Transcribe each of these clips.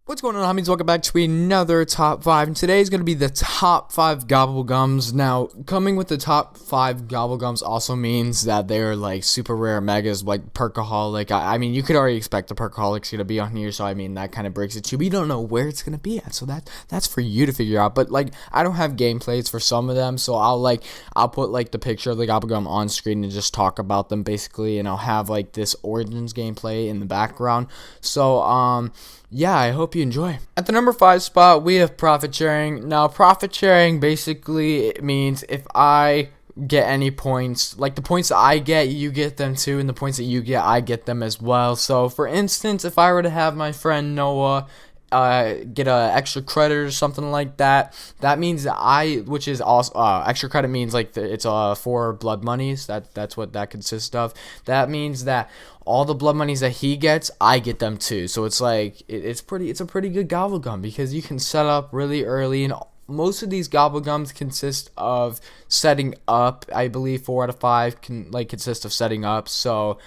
What's going on, homies? Welcome back to another top 5, and today is going to be the top 5 Gobblegums. Now, coming with the top 5 Gobblegums also means that they're like super rare megas, like Perkaholic. I mean, you could already expect the Perkaholic's going to be on here, so I mean, that kind of breaks it too, but you don't know where it's going to be at, so that's for you to figure out. But like, I don't have gameplays for some of them, so I'll put like the picture of the Gobblegum on screen and just talk about them basically, and I'll have like this Origins gameplay in the background. So, yeah, I hope you enjoy. At the number 5 spot, we have profit sharing. Now, profit sharing basically it means if I get any points, like the points that I get, you get them too, and the points that you get, I get them as well. So, for instance, if I were to have my friend Noah get a extra credit or something like that, that means that which is also extra credit means like it's 4 blood monies. That's what that consists of. That means that all the blood monies that he gets, I get them too. So it's like it's a pretty good Gobblegum because you can set up really early, and most of these Gobblegums consist of setting up. I believe 4 out of 5 can consist of setting up. So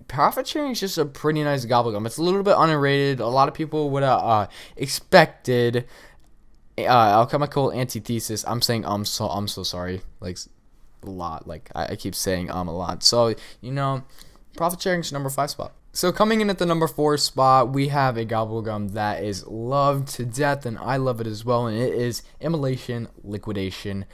profit sharing is just a pretty nice Gobblegum. It's a little bit underrated. A lot of people would have expected alchemical antithesis. I'm saying so I'm so sorry. Like a lot. Like I keep saying a lot. So profit sharing is number 5 spot. So coming in at the number 4 spot, we have a Gobblegum that is loved to death, and I love it as well, and it is Emulation Liquidation.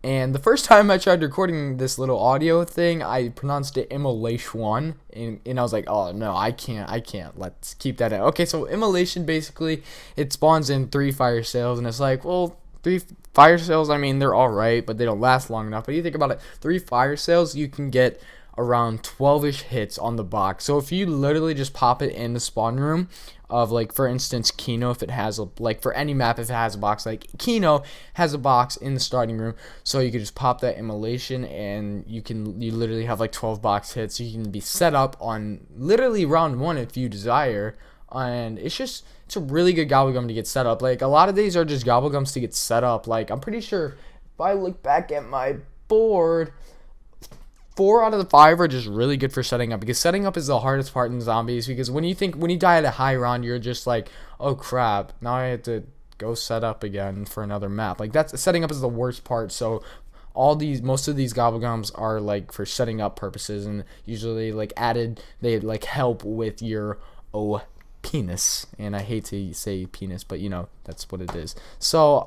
And the first time I tried recording this little audio thing, I pronounced it Emulation, and I was like, oh no, I can't, let's keep that in. Okay, so Emulation, basically, it spawns in 3 fire sales, and it's like, well, 3 fire sales, I mean, they're alright, but they don't last long enough. But you think about it, 3 fire sales, you can get around 12-ish hits on the box. So if you literally just pop it in the spawn room of, like, for instance, Kino, if it has for any map, if it has a box, like Kino has a box in the starting room, so you could just pop that Emulation, and you literally have like 12 box hits. So you can be set up on literally round 1 if you desire, and it's a really good Gobblegum to get set up. Like, a lot of these are just Gobblegums to get set up. Like, I'm pretty sure if I look back at my board, 4 out of the 5 are just really good for setting up, because setting up is the hardest part in zombies, because when you die at a high round, you're just like, oh crap, now I have to go set up again for another map. Like, setting up is the worst part. So most of these Gobblegums are like for setting up purposes, and usually they help with your penis, and I hate to say penis, but that's what it is. So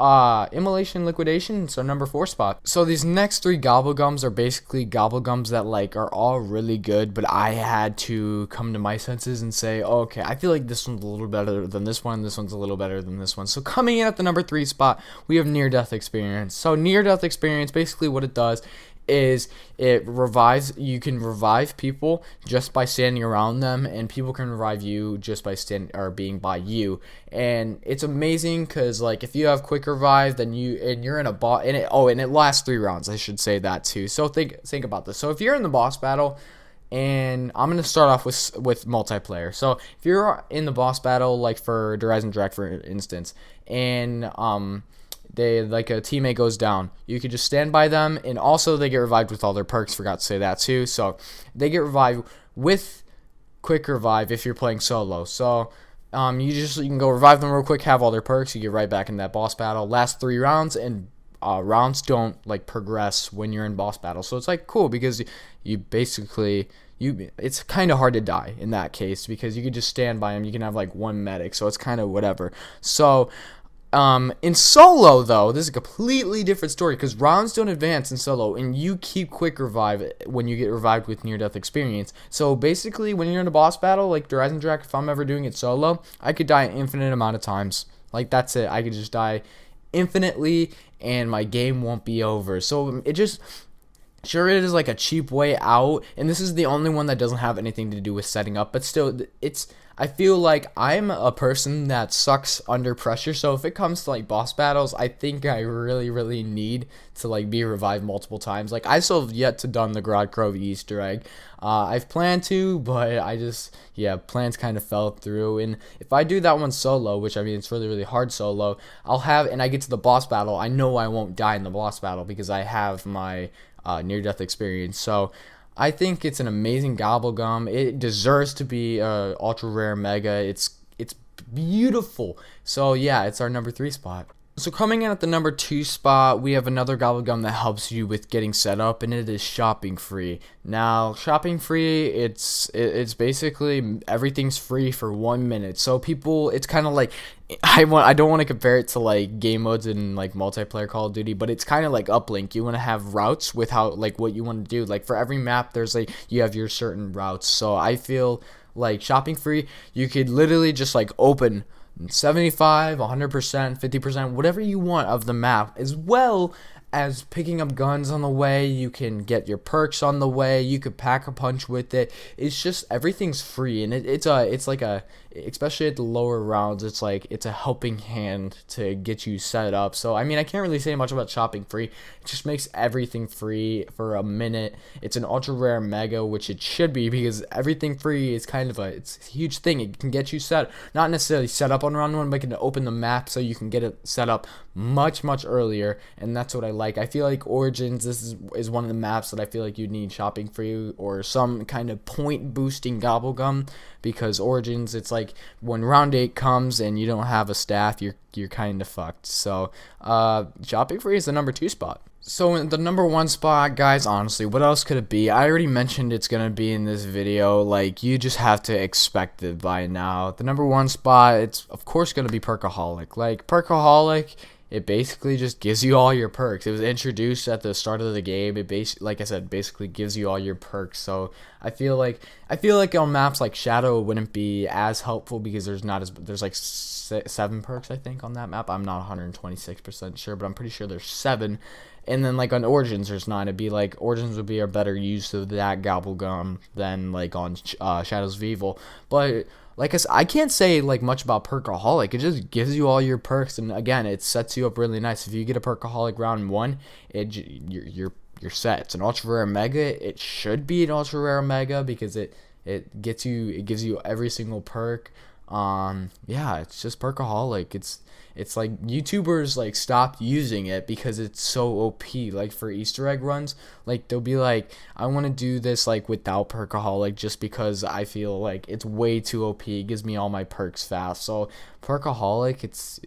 Emulation Liquidation, so number 4 spot. So these next 3 Gobblegums are basically Gobblegums that are all really good, but I had to come to my senses and say, oh, okay, I feel like this one's a little better than this one, this one's a little better than this one. So coming in at the number 3 spot, we have NearDeath Experience. So NearDeath Experience, basically what it does is you can revive people just by standing around them, and people can revive you just by being by you. And it's amazing because, like, if you have quick revive, then you're in a boss, and it lasts 3 rounds. I should say that too. So think about this. So if you're in the boss battle, and I'm gonna start off with multiplayer. So if you're in the boss battle, like for Horizon Drag, for instance, and a teammate goes down, you could just stand by them, and also they get revived with all their perks. Forgot to say that too. So they get revived with quick revive if you're playing solo. So you can go revive them real quick, have all their perks, you get right back in that boss battle. Last 3 rounds, and rounds don't progress when you're in boss battle. So it's cool because it's kind of hard to die in that case, because you could just stand by them. You can have 1 medic, so it's kind of whatever. So in solo, though, this is a completely different story, because rounds don't advance in solo, and you keep quick revive when you get revived with near-death experience. So basically, when you're in a boss battle, like Horizon Drag, if I'm ever doing it solo, I could die an infinite amount of times. Like, that's it. I could just die infinitely, and my game won't be over. So it is a cheap way out, and this is the only one that doesn't have anything to do with setting up, but still, I feel like I'm a person that sucks under pressure, so if it comes to boss battles, I think I really, really need to be revived multiple times. I still have yet to done the Grod Grove Easter egg. I've planned to, but plans kind of fell through. And if I do that one solo, which I mean it's really, really hard solo, and I get to the boss battle, I know I won't die in the boss battle because I have my near-death experience. So I think it's an amazing Gobblegum. It deserves to be a ultra rare mega. It's beautiful. So yeah, it's our number 3 spot. So coming in at the number 2 spot, we have another Gobblegum that helps you with getting set up, and it is shopping free. Now, shopping free, it's basically everything's free for 1 minute. So people, it's kind of like, I don't want to compare it to like game modes in like multiplayer Call of Duty, but it's kind of like Uplink. You want to have routes with how, like, what you want to do. Like for every map, there's like, you have your certain routes. So I feel like shopping free, you could literally just like open 75, 100%, 50%, whatever you want of the map, as well as picking up guns on the way. You can get your perks on the way. You could pack a punch with it. It's just everything's free, and it's like a, especially at the lower rounds, it's like it's a helping hand to get you set up. So I mean, I can't really say much about shopping free. It just makes everything free for a minute. It's an ultra rare mega, which it should be, because everything free is kind of it's a huge thing. It can get you set, not necessarily set up on round 1, but it can open the map so you can get it set up much earlier, and that's what I like. I feel like Origins, this is one of the maps that I feel like you need shopping free or some kind of point boosting Gobblegum, because Origins, it's like when round 8 comes and you don't have a staff, you're kind of fucked. So shopping free is the number 2 spot. So in the number 1 spot, guys, honestly, what else could it be? I already mentioned it's gonna be in this video. Like, you just have to expect it by now. The number 1 spot, it's of course gonna be Perkaholic. Like, Perkaholic, it basically just gives you all your perks. It was introduced at the start of the game. It like I said, basically gives you all your perks. So I feel like on maps like Shadow, it wouldn't be as helpful, because there's like 7 perks, I think, on that map. I'm not 126% sure, but I'm pretty sure there's 7. And then like on Origins, there's 9. It'd be like Origins would be a better use of that Gobblegum than like on Shadows of Evil. But like I said, I can't say like much about Perkaholic. It just gives you all your perks, and again, it sets you up really nice. If you get a Perkaholic round 1, you're set. It's an ultra rare mega. It should be an ultra rare mega, because it gives you every single perk. Yeah, it's just Perkaholic. It's like YouTubers like stopped using it because it's so OP. Like for Easter egg runs, like they'll be like, I want to do this like without Perkaholic, just because I feel like it's way too OP. It gives me all my perks fast. So Perkaholic, it's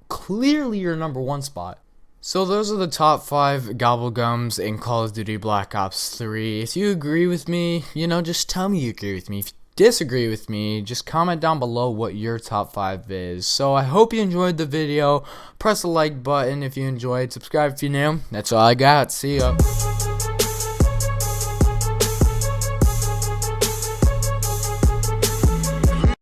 clearly your number 1 spot. So those are the top 5 Gobblegums in Call of Duty Black Ops 3. If you agree with me, just tell me you agree with me. If you disagree with me, just comment down below what your top 5 is. So I hope you enjoyed the video. Press the like button if you enjoyed. Subscribe if you're new. That's all I got. See ya.